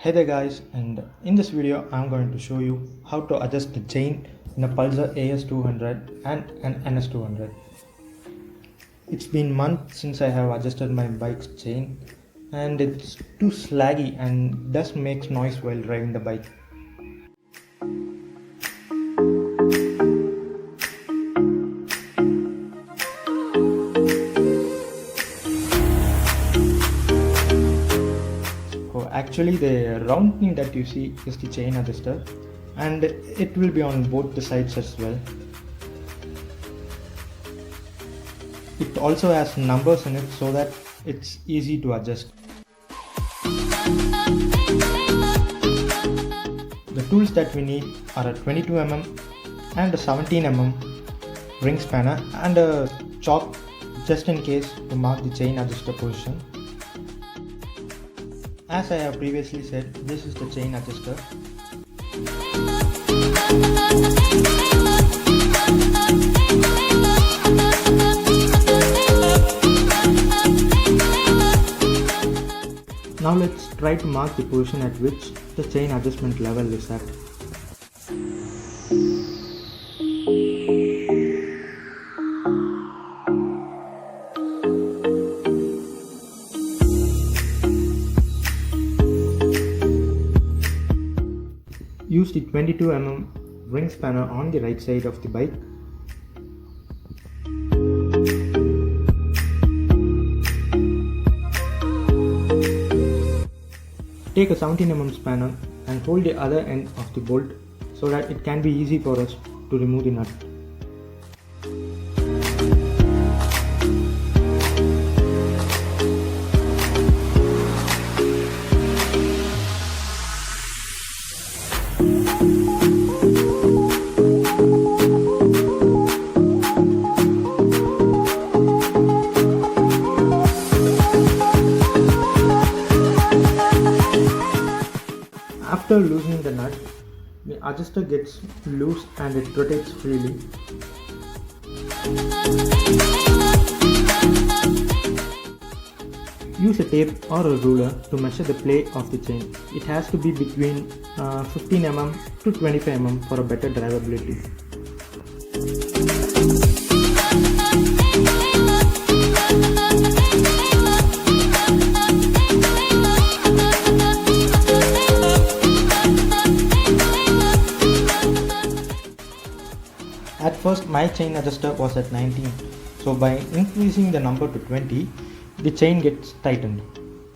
Hey there guys, and in this video I'm going to show you how to adjust the chain in a Pulsar AS200 and an NS200. It's been months since I have adjusted my bike's chain and it's too slaggy and does make noise while driving the bike. Actually, the round thing that you see is the chain adjuster, and it will be on both the sides as well. It also has numbers in it so that it's easy to adjust. The tools that we need are a 22mm and a 17mm ring spanner and a chalk just in case to mark the chain adjuster position. As I have previously said, this is the chain adjuster. Now let's try to mark the position at which the chain adjustment level is at. Use the 22mm ring spanner on the right side of the bike. Take a 17mm spanner and hold the other end of the bolt so that it can be easy for us to remove the nut. After loosening the nut, the adjuster gets loose and it rotates freely. Use a tape or a ruler to measure the play of the chain. It has to be between 15mm to 25mm for a better drivability. At first my chain adjuster was at 19, so by increasing the number to 20, the chain gets tightened.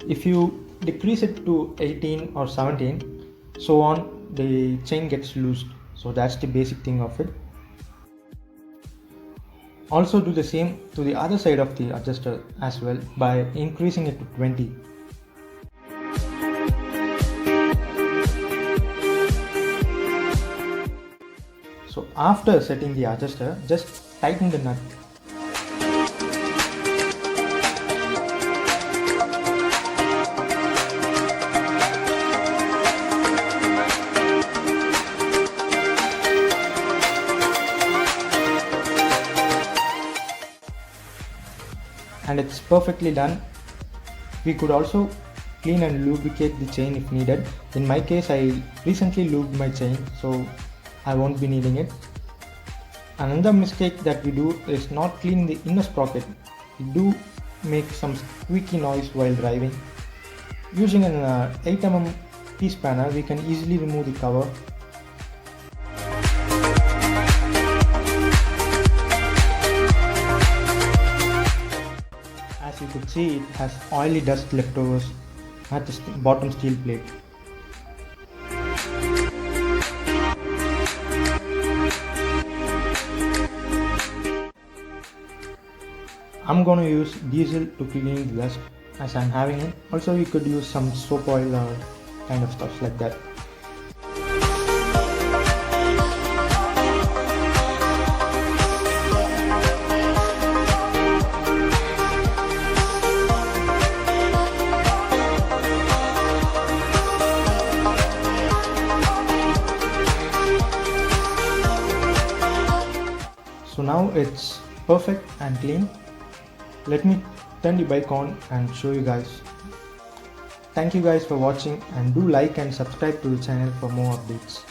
If you decrease it to 18 or 17, so on, the chain gets loosed. So that's the basic thing of it. Also do the same to the other side of the adjuster as well by increasing it to 20. So after setting the adjuster, just tighten the nut. And it's perfectly done. We could also clean and lubricate the chain if needed. In my case, I recently lubed my chain, so I won't be needing it. Another mistake that we do is not cleaning the inner sprocket. We do make some squeaky noise while driving. Using an 8mm T-spanner, we can easily remove the cover. As you could see, it has oily dust leftovers at the bottom steel plate. I'm gonna use diesel to clean the dust as I'm having it. Also you could use some soap oil or kind of stuff like that. So now it's perfect and clean. Let me turn the bike on and show you guys. Thank you guys for watching, and do like and subscribe to the channel for more updates.